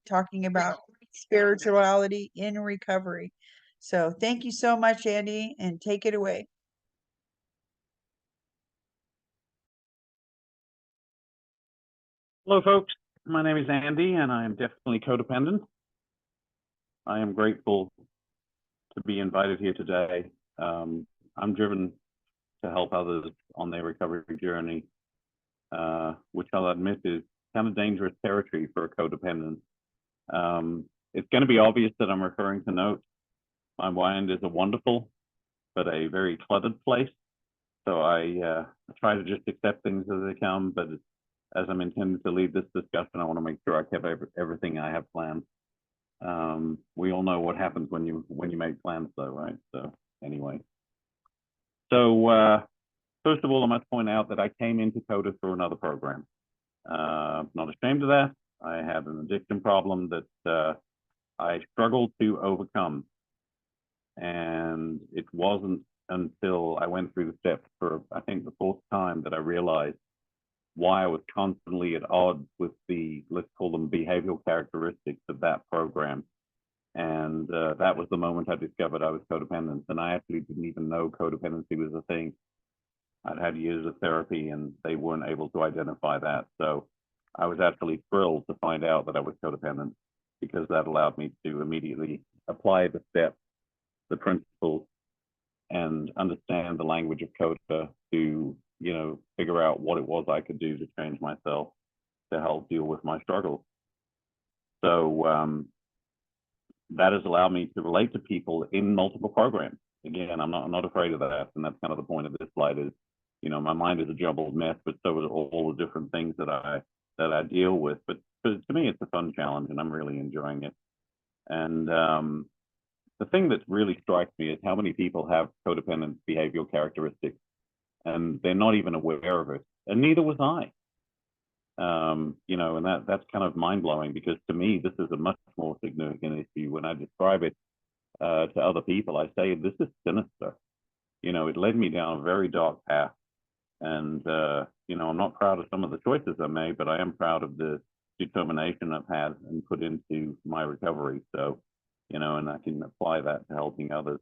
talking about spirituality in recovery. So thank you so much, Andy, and take it away. Hello, folks. My name is Andy, and I am definitely codependent. I am grateful to be invited here today. I'm driven to help others on their recovery journey, which I'll admit is kind of dangerous territory for a codependent. It's going to be obvious that I'm referring to notes. My mind is a wonderful but a very cluttered place. So I try to just accept things as they come, but as I'm intending to lead this discussion, I want to make sure I kept everything I have planned. We all know what happens when you make plans, though, right? So anyway, so first of all, I must point out that I came into CoDA through another program. Not ashamed of that. I had an addiction problem that I struggled to overcome, and it wasn't until I went through the steps for, I think, the fourth time that I realized why I was constantly at odds with the, let's call them, behavioral characteristics of that program. And that was the moment I discovered I was codependent. And I actually didn't even know codependency was a thing. I'd had years of therapy and they weren't able to identify that. So I was actually thrilled to find out that I was codependent, because that allowed me to immediately apply the steps, the principles, and understand the language of CoDA to, figure out what it was I could do to change myself to help deal with my struggles. So that has allowed me to relate to people in multiple programs. Again, I'm not afraid of that, and that's kind of the point of this slide is, my mind is a jumbled mess, but so is all the different things that I deal with. But to me, it's a fun challenge, and I'm really enjoying it. And the thing that really strikes me is how many people have codependent behavioral characteristics, and they're not even aware of it, and neither was I. And that's kind of mind-blowing, because to me, this is a much more significant issue. When I describe it to other people, I say, this is sinister. It led me down a very dark path. And, I'm not proud of some of the choices I made, but I am proud of the determination I've had and put into my recovery. So, and I can apply that to helping others.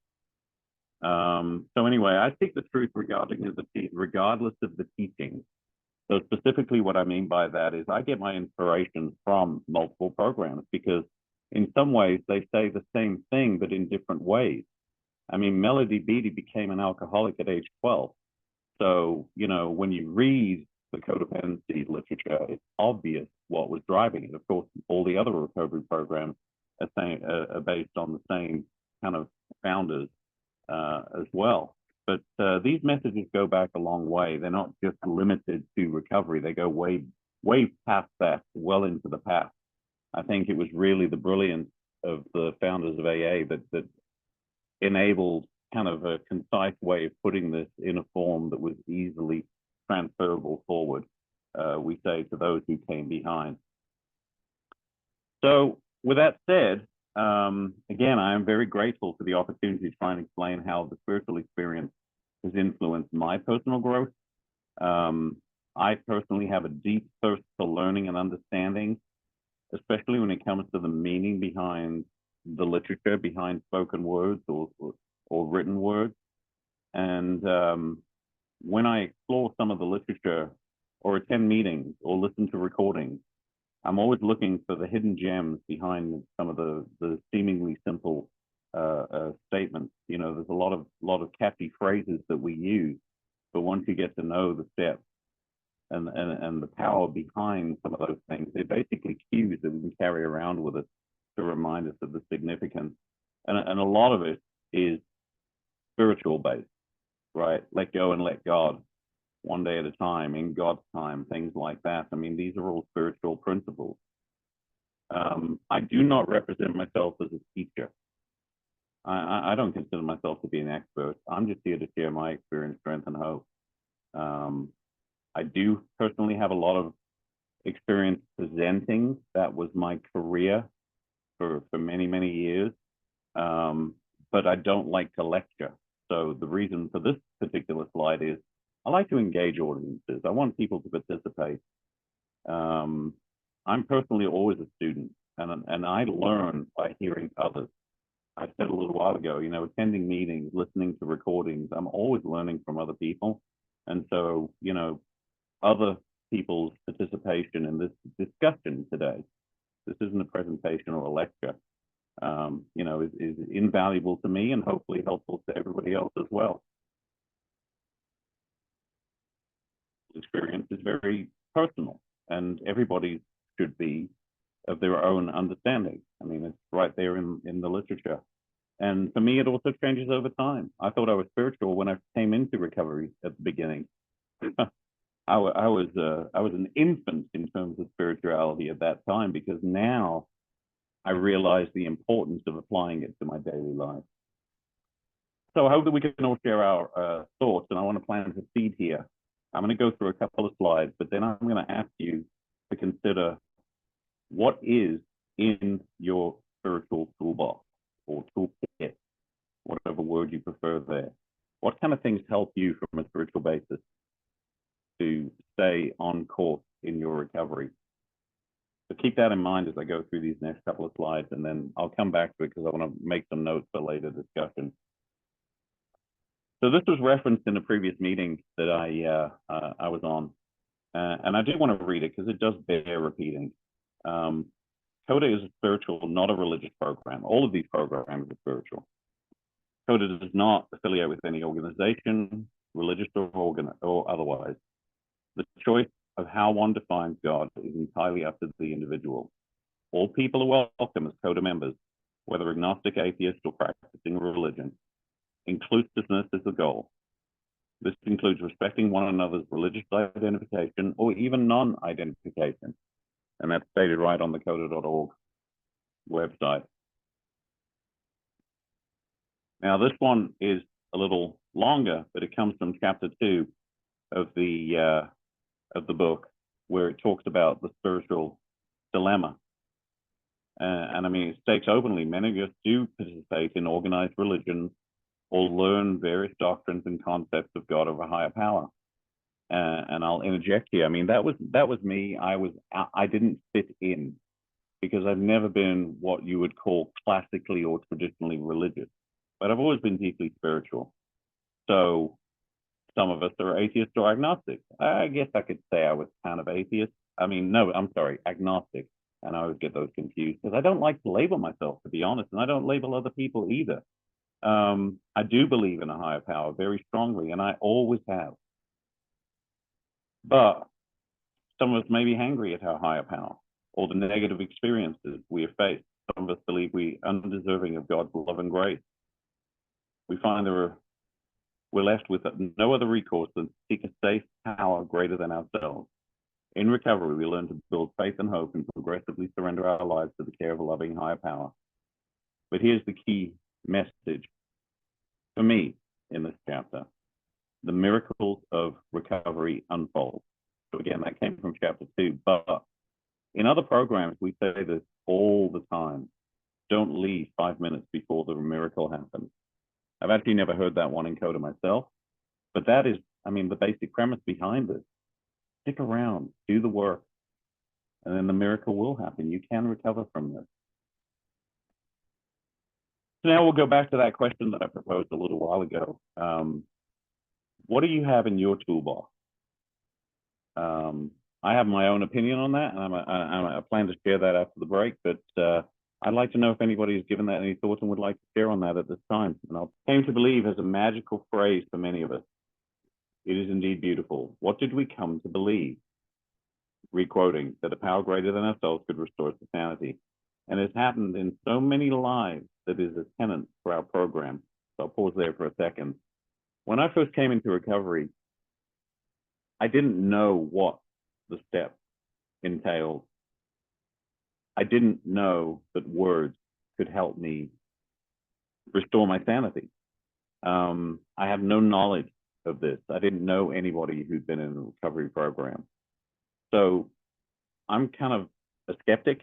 So anyway, I seek the truth regardless of the teaching. So specifically what I mean by that is I get my inspiration from multiple programs, because in some ways they say the same thing, but in different ways. I mean, Melody Beattie became an alcoholic at age 12. So, when you read the codependency literature, it's obvious what was driving it. Of course, all the other recovery programs are based on the same kind of founders as well. But these messages go back a long way. They're not just limited to recovery. They go way, way past that, well into the past. I think it was really the brilliance of the founders of AA that enabled kind of a concise way of putting this in a form that was easily transferable forward, we say, to those who came behind. So with that said, again, I am very grateful for the opportunity to try and explain how the spiritual experience has influenced my personal growth. I personally have a deep thirst for learning and understanding, especially when it comes to the meaning behind the literature, behind spoken words or written words. And when I explore some of the literature or attend meetings or listen to recordings, I'm always looking for the hidden gems behind some of the seemingly simple statements. There's a lot of catchy phrases that we use, but once you get to know the steps and the power behind some of those things, they're basically cues that we can carry around with us to remind us of the significance. And a lot of it is spiritual based, right? Let go and let God, one day at a time, in God's time, things like that. I mean, these are all spiritual principles. I do not represent myself as a teacher. I don't consider myself to be an expert. I'm just here to share my experience, strength, and hope. I do personally have a lot of experience presenting. That was my career for many, many years. But I don't like to lecture. So the reason for this particular slide is I like to engage audiences. I want people to participate. I'm personally always a student. and I learn by hearing others. I said a little while ago, you know, attending meetings, listening to recordings, I'm always learning from other people. And so, you know, other people's participation in this discussion today, this isn't a presentation or a lecture, you know, is invaluable to me and hopefully helpful to everybody else as well. Experience is very personal, and everybody should be of their own understanding. I mean, it's right there in the literature. And for me, it also changes over time. I thought I was spiritual when I came into recovery at the beginning. I was an infant in terms of spirituality at that time, because now I realize the importance of applying it to my daily life. So I hope that we can all share our thoughts, and I want to plant a seed here. I'm going to go through a couple of slides, but then I'm going to ask you to consider what is in your spiritual toolbox or toolkit, whatever word you prefer there. What kind of things help you from a spiritual basis to stay on course in your recovery? So keep that in mind as I go through these next couple of slides, and then I'll come back to it because I want to make some notes for later discussion. So this was referenced in a previous meeting that I was on, and I do want to read it because it does bear repeating. CoDA is a spiritual, not a religious program. All of these programs are spiritual. CoDA does not affiliate with any organization, religious or otherwise. The choice of how one defines God is entirely up to the individual. All people are welcome as CoDA members, whether agnostic, atheist, or practicing religion. Inclusiveness is the goal. This includes respecting one another's religious identification or even non-identification. And that's stated right on the CoDA.org website. Now, this one is a little longer, but it comes from chapter 2 of the book, where it talks about the spiritual dilemma. And I mean, it states openly, many of us do participate in organized religion or learn various doctrines and concepts of God or a higher power. And I'll interject here. I mean, that was me. I didn't fit in because I've never been what you would call classically or traditionally religious, but I've always been deeply spiritual. So some of us are atheists or agnostic. I guess I could say I was kind of atheist. I mean, no, I'm sorry, agnostic. And I always get those confused because I don't like to label myself, to be honest, and I don't label other people either. I do believe in a higher power very strongly, and I always have. But some of us may be angry at our higher power or the negative experiences we have faced. Some of us believe we are undeserving of God's love and grace. We find we're left with no other recourse than to seek a safe power greater than ourselves. In recovery, we learn to build faith and hope and progressively surrender our lives to the care of a loving higher power. But here's the key message for me in this chapter. The miracles of recovery unfold. So again, that came from chapter 2. But in other programs, we say this all the time. Don't leave 5 minutes before the miracle happens. I've actually never heard that one in CoDA myself, but that is, I mean, the basic premise behind it. Stick around, do the work, and then the miracle will happen. You can recover from this. So now we'll go back to that question that I proposed a little while ago. What do you have in your toolbox? I have my own opinion on that, and I plan to share that after the break, but I'd like to know if anybody has given that any thoughts and would like to share on that at this time. And I came to believe as a magical phrase for many of us. It is indeed beautiful. What did we come to believe? Requoting, that a power greater than ourselves could restore us to sanity. And it's happened in so many lives that is a tenet for our program. So I'll pause there for a second. When I first came into recovery, I didn't know what the steps entailed. I didn't know that words could help me restore my sanity. I have no knowledge of this. I didn't know anybody who'd been in a recovery program. So I'm kind of a skeptic.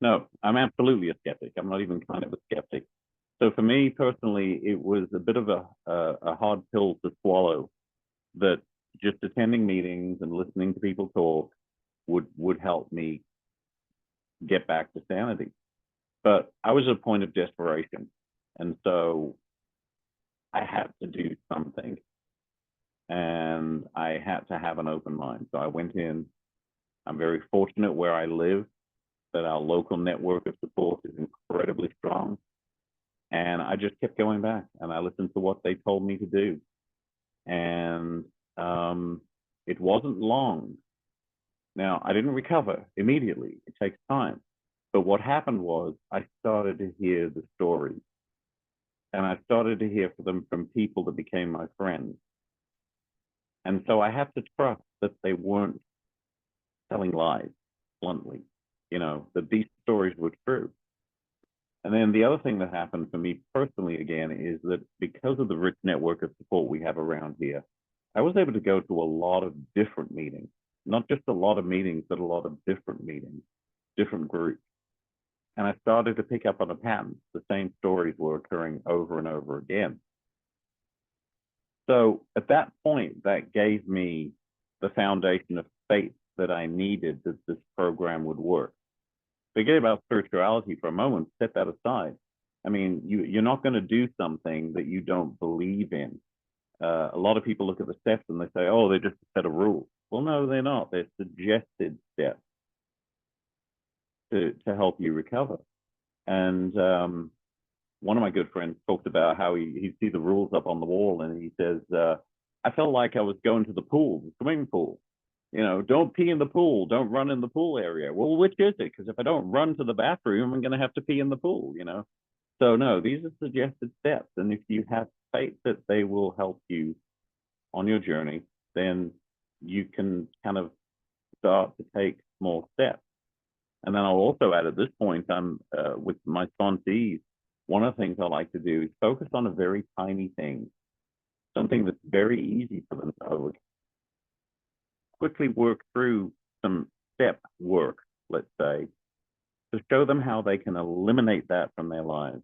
No, I'm absolutely a skeptic. I'm not even kind of a skeptic. So for me personally, it was a bit of a hard pill to swallow that just attending meetings and listening to people talk would help me get back to sanity. But I was at a point of desperation. And so I had to do something, and I had to have an open mind. So I went in. I'm very fortunate where I live that our local network of support is incredibly strong. And I just kept going back, and I listened to what they told me to do. And it wasn't long. Now, I didn't recover immediately. It takes time. But what happened was I started to hear the stories, and I started to hear them from people that became my friends. And so I have to trust that they weren't telling lies, bluntly, that these stories were true. And then the other thing that happened for me personally, again, is that because of the rich network of support we have around here, I was able to go to a lot of different meetings, not just a lot of meetings, but a lot of different meetings, different groups. And I started to pick up on a pattern. The same stories were occurring over and over again. So at that point, that gave me the foundation of faith that I needed that this program would work. Forget about spirituality for a moment, set that aside. I mean, you're not going to do something that you don't believe in. A lot of people look at the steps and they say, oh, they're just a set of rules. Well, no, they're not. They're suggested steps to help you recover. And one of my good friends talked about how he'd see the rules up on the wall, and he says, I felt like I was going to the pool, the swimming pool. Don't pee in the pool, don't run in the pool area. Well, which is it? Because if I don't run to the bathroom, I'm going to have to pee in the pool, So no, these are suggested steps. And if you have faith that they will help you on your journey, then you can kind of start to take small steps. And then I'll also add at this point, I'm with my sponsees, one of the things I like to do is focus on a very tiny thing, something that's very easy for them to quickly work through some step work, let's say, to show them how they can eliminate that from their lives.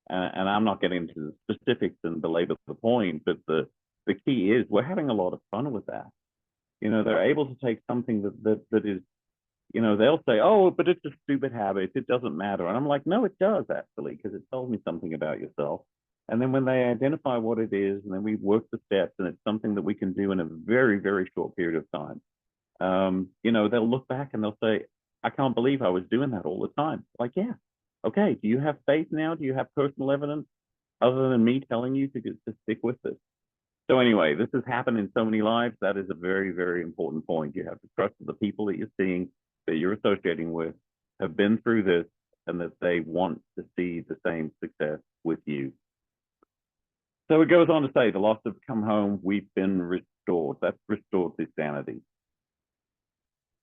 And I'm not getting into the specifics and belabor the point, but the key is we're having a lot of fun with that. They're able to take something that is, they'll say, oh, but it's a stupid habit. It doesn't matter. And I'm like, no, it does actually, because it tells me something about yourself. And then when they identify what it is, and then we work the steps, and it's something that we can do in a very, very short period of time, they'll look back and they'll say, I can't believe I was doing that all the time. Like, yeah. Okay. Do you have faith now? Do you have personal evidence other than me telling you to stick with this? So anyway, this has happened in so many lives. That is a very, very important point. You have to trust that the people that you're seeing, that you're associating with, have been through this, and that they want to see the same success with you. So it goes on to say, the lost have come home, we've been restored. That's restored to sanity.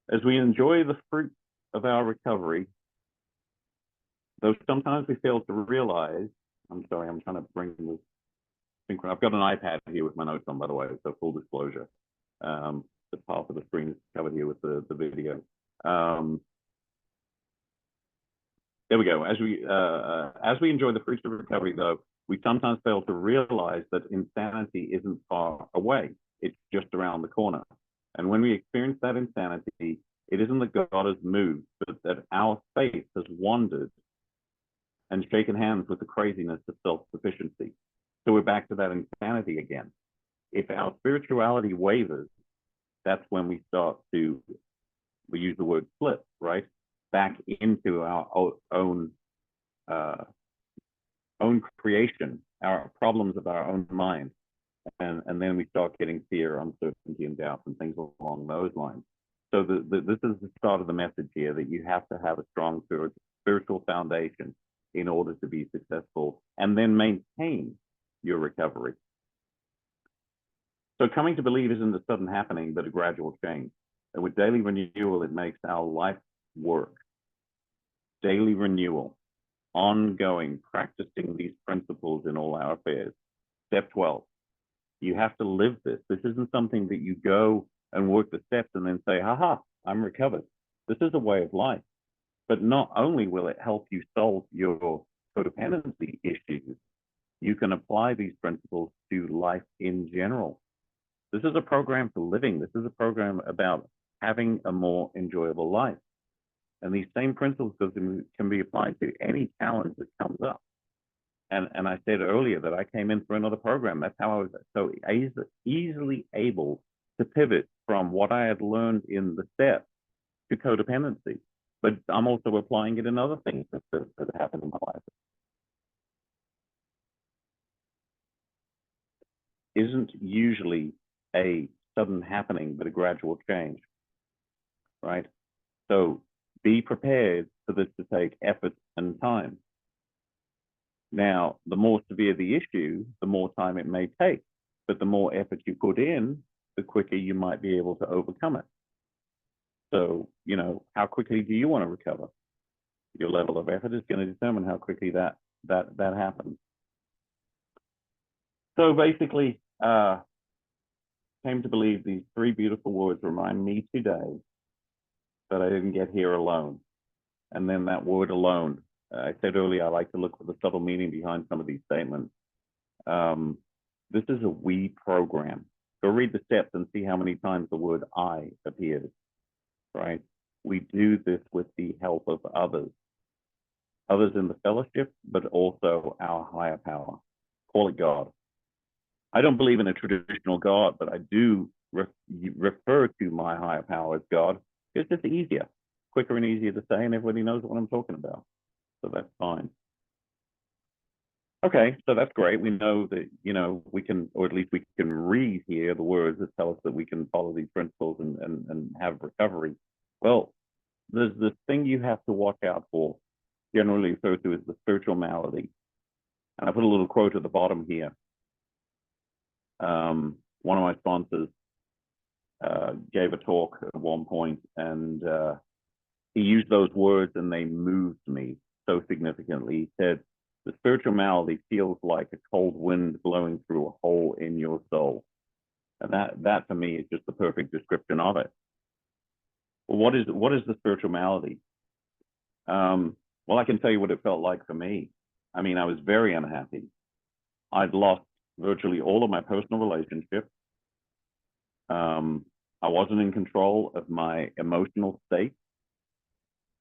As we enjoy the fruit of our recovery, though sometimes we fail to realize, I'm sorry, I'm trying to bring this, I've got an iPad here with my notes on, by the way, so full disclosure. The part of the screen is covered here with the video. There we go. As we enjoy the fruits of recovery, though, we sometimes fail to realize that insanity isn't far away. It's just around the corner. And when we experience that insanity, it isn't that God has moved, but that our faith has wandered and shaken hands with the craziness of self-sufficiency. So we're back to that insanity again. If our spirituality wavers, that's when we start to, we use the word slip, right? Back into our own creation, our problems of our own mind. And then we start getting fear, uncertainty, and doubt, and things along those lines. So this is the start of the message here, that you have to have a strong spiritual foundation in order to be successful, and then maintain your recovery. So coming to believe isn't a sudden happening, but a gradual change. And with daily renewal, it makes our life work. Daily renewal, ongoing, practicing these principles in all our affairs. Step 12, you have to live this. This isn't something that you go and work the steps and then say, haha, I'm recovered. This is a way of life. But not only will it help you solve your codependency issues, you can apply these principles to life in general. This is a program for living. This is a program about having a more enjoyable life. And these same principles can be applied to any challenge that comes up. And I said earlier that I came in for another program. That's how I was so easily able to pivot from what I had learned in the steps to codependency. But I'm also applying it in other things that happen in my life. Isn't usually a sudden happening, but a gradual change, right? So be prepared for this to take effort and time. Now, the more severe the issue, the more time it may take, but the more effort you put in, the quicker you might be able to overcome it. So, how quickly do you want to recover? Your level of effort is going to determine how quickly that happens. So basically, came to believe these three beautiful words remind me today that I didn't get here alone. And then that word alone, I said earlier, I like to look for the subtle meaning behind some of these statements. This is a we program. Go read the steps and see how many times the word I appears, right? We do this with the help of others in the fellowship, but also our higher power. Call it God. I don't believe in a traditional God, but I do refer to my higher power as God. It's just easier, quicker and easier to say, and everybody knows what I'm talking about. So that's fine. Okay, so that's great. We know that, we can, or at least we can read here the words that tell us that we can follow these principles and have recovery. Well, there's this thing you have to watch out for, generally referred to as the spiritual malady. And I put a little quote at the bottom here. One of my sponsors gave a talk at one point, and he used those words, and they moved me so significantly. He said, "The spiritual malady feels like a cold wind blowing through a hole in your soul." And that to me is just the perfect description of it. Well, what is the spiritual malady? Well, I can tell you what it felt like for me. I mean, I was very unhappy. I'd lost virtually all of my personal relationships. I wasn't in control of my emotional state.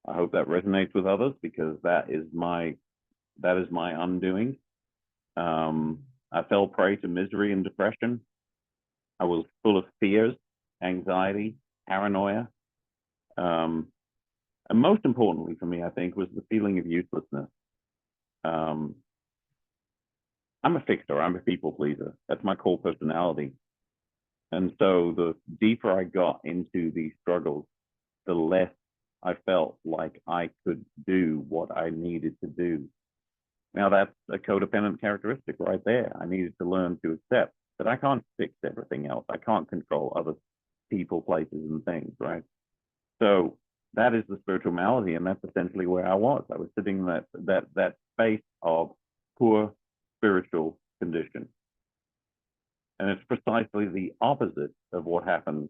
I hope that resonates with others, because that is my undoing. I fell prey to misery and depression. I was full of fears, anxiety, paranoia. And most importantly for me, I think, was the feeling of uselessness. I'm a fixer. I'm a people pleaser. That's my core personality. And so the deeper I got into these struggles, the less I felt like I could do what I needed to do. Now, that's a codependent characteristic right there. I needed to learn to accept that I can't fix everything else. I can't control other people, places, and things, right? So that is the spiritual malady, and that's essentially where I was. I was sitting in that space of poor spiritual condition. And it's precisely the opposite of what happens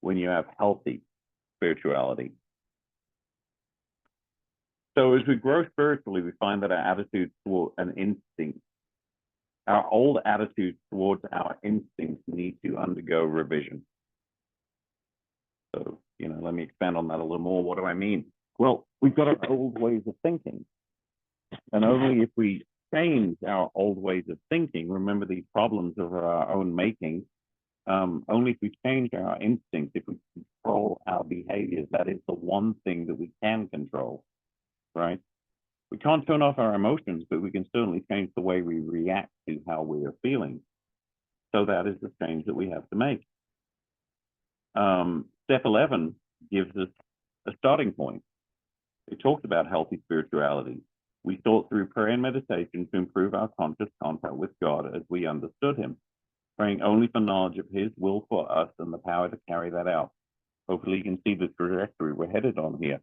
when you have healthy spirituality. So as we grow spiritually, we find that our attitudes toward an instinct, our old attitudes towards our instincts need to undergo revision. So, let me expand on that a little more. What do I mean? Well, we've got our old ways of thinking. And only if we change our old ways of thinking, remember these problems of our own making, only if we change our instincts, if we control our behaviors, that is the one thing that we can control, right? We can't turn off our emotions, but we can certainly change the way we react to how we are feeling. So that is the change that we have to make. Step 11 gives us a starting point. It talks about healthy spirituality. We sought through prayer and meditation to improve our conscious contact with God as we understood him, praying only for knowledge of his will for us and the power to carry that out. Hopefully you can see the trajectory we're headed on here.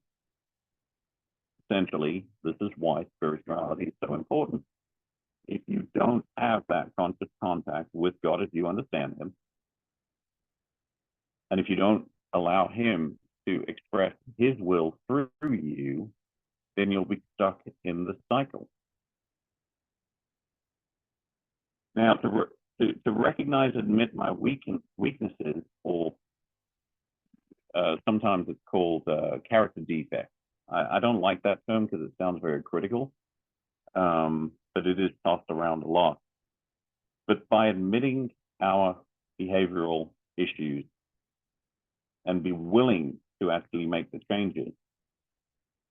Essentially, this is why spirituality is so important. If you don't have that conscious contact with God as you understand him, and if you don't allow him to express his will through you, then you'll be stuck in the cycle. Now, to recognize and admit my weaknesses, or sometimes it's called character defect. I don't like that term because it sounds very critical, but it is tossed around a lot. But by admitting our behavioral issues and be willing to actually make the changes,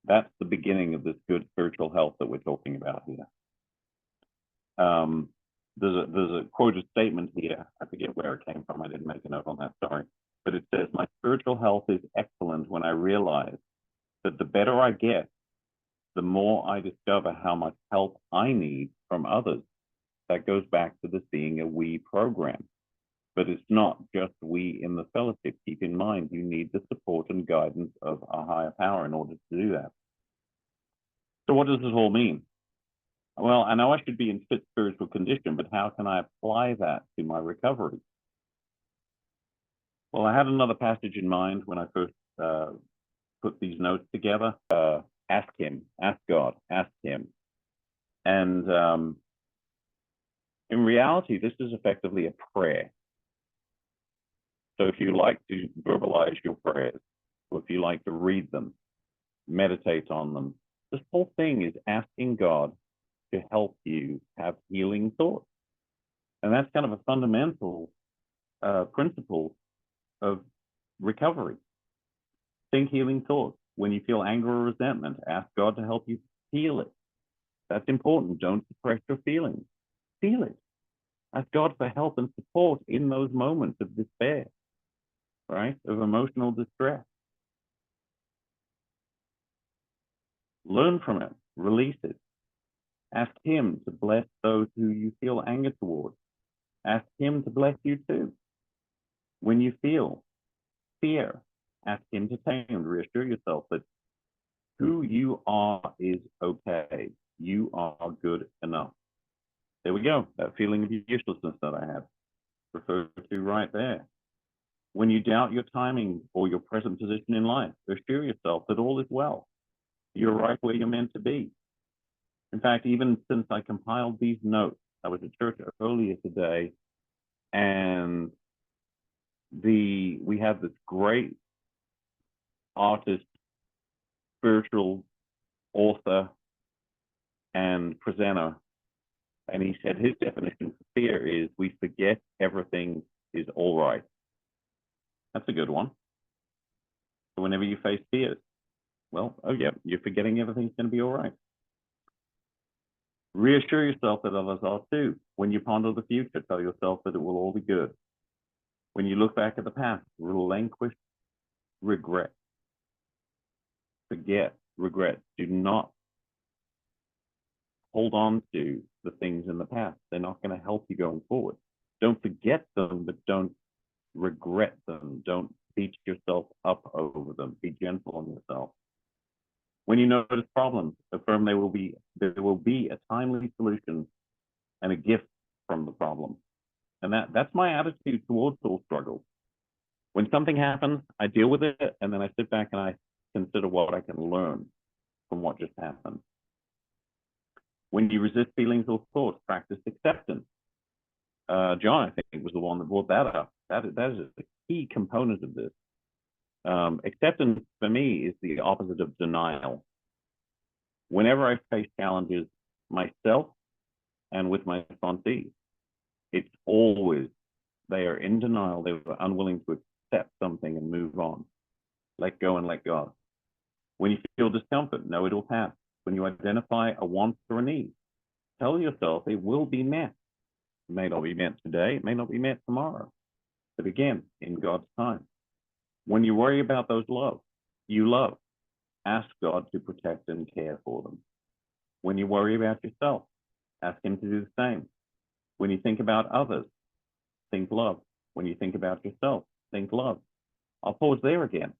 that's the beginning of this good spiritual health that we're talking about here. There's a quoted statement here. I forget where it came from. I didn't make a note on that, sorry. But it says, my spiritual health is excellent when I realize that the better I get, the more I discover how much help I need from others. That goes back to this being a we program. But it's not just we in the fellowship. Keep in mind, you need the support and guidance of a higher power in order to do that. So what does this all mean? Well, I know I should be in fit spiritual condition, but how can I apply that to my recovery? Well, I had another passage in mind when I first put these notes together. Ask him, ask God, ask him. And in reality, this is effectively a prayer. So if you like to verbalize your prayers, or if you like to read them, meditate on them, this whole thing is asking God to help you have healing thoughts. And that's kind of a fundamental principle of recovery. Think healing thoughts. When you feel anger or resentment, ask God to help you feel it. That's important. Don't suppress your feelings. Feel it. Ask God for help and support in those moments of despair, right? Of emotional distress. Learn from it. Release it. Ask him to bless those who you feel anger towards. Ask him to bless you too. When you feel fear, ask him to tame and reassure yourself that who you are is okay. You are good enough. There we go. That feeling of uselessness that I have referred to right there. When you doubt your timing or your present position in life, assure yourself that all is well. You're right where you're meant to be. In fact, even since I compiled these notes, I was at church earlier today, and we have this great artist, spiritual author, and presenter, and he said his definition for fear is we forget everything is all right. That's a good one. So whenever you face fears, well, oh yeah, you're forgetting everything's going to be all right. Reassure yourself that others are too. When you ponder the future, tell yourself that it will all be good. When you look back at the past, relinquish regret. Forget regret. Do not hold on to the things in the past. They're not going to help you going forward. Don't forget them, but don't regret them. Don't beat yourself up over them. Be gentle on yourself. When you notice problems, affirm there will be a timely solution and a gift from the problem. And that's my attitude towards all struggles. When something happens, I deal with it, and then I sit back and I consider what I can learn from what just happened. When you resist feelings or thoughts, practice acceptance. John, I think, was the one that brought that up. That is a key component of this. Acceptance for me is the opposite of denial. Whenever I face challenges myself and with my sponsees, it's always they are in denial. They were unwilling to accept something and move on. Let go and let God. When you feel discomfort, know it will pass. When you identify a want or a need, tell yourself it will be met. It may not be met today, it may not be met tomorrow, but again, in God's time. When you worry about those you love, ask God to protect and care for them. When you worry about yourself, ask him to do the same. When you think about others, think love. When you think about yourself, think love. I'll pause there again.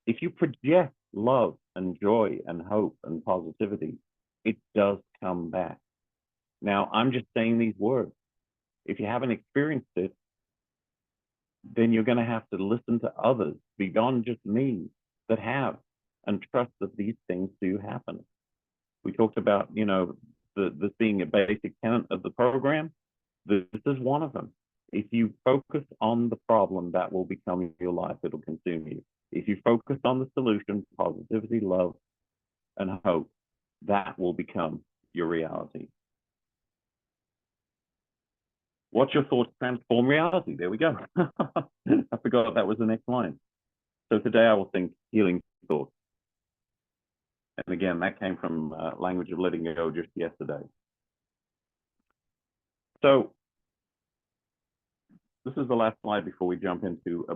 If you project love and joy and hope and positivity, it does come back. Now, I'm just saying these words. If you haven't experienced it, then you're going to have to listen to others beyond just me that have, and trust that these things do happen. We talked about, this being a basic tenet of the program. This is one of them. If you focus on the problem, that will become your life. It'll consume you. If you focus on the solution, positivity, love, and hope, that will become your reality. What's your thoughts transform reality? There we go. I forgot that was the next line. So today I will think healing thoughts. And again, that came from Language of Letting Go just yesterday. So this is the last slide before we jump into a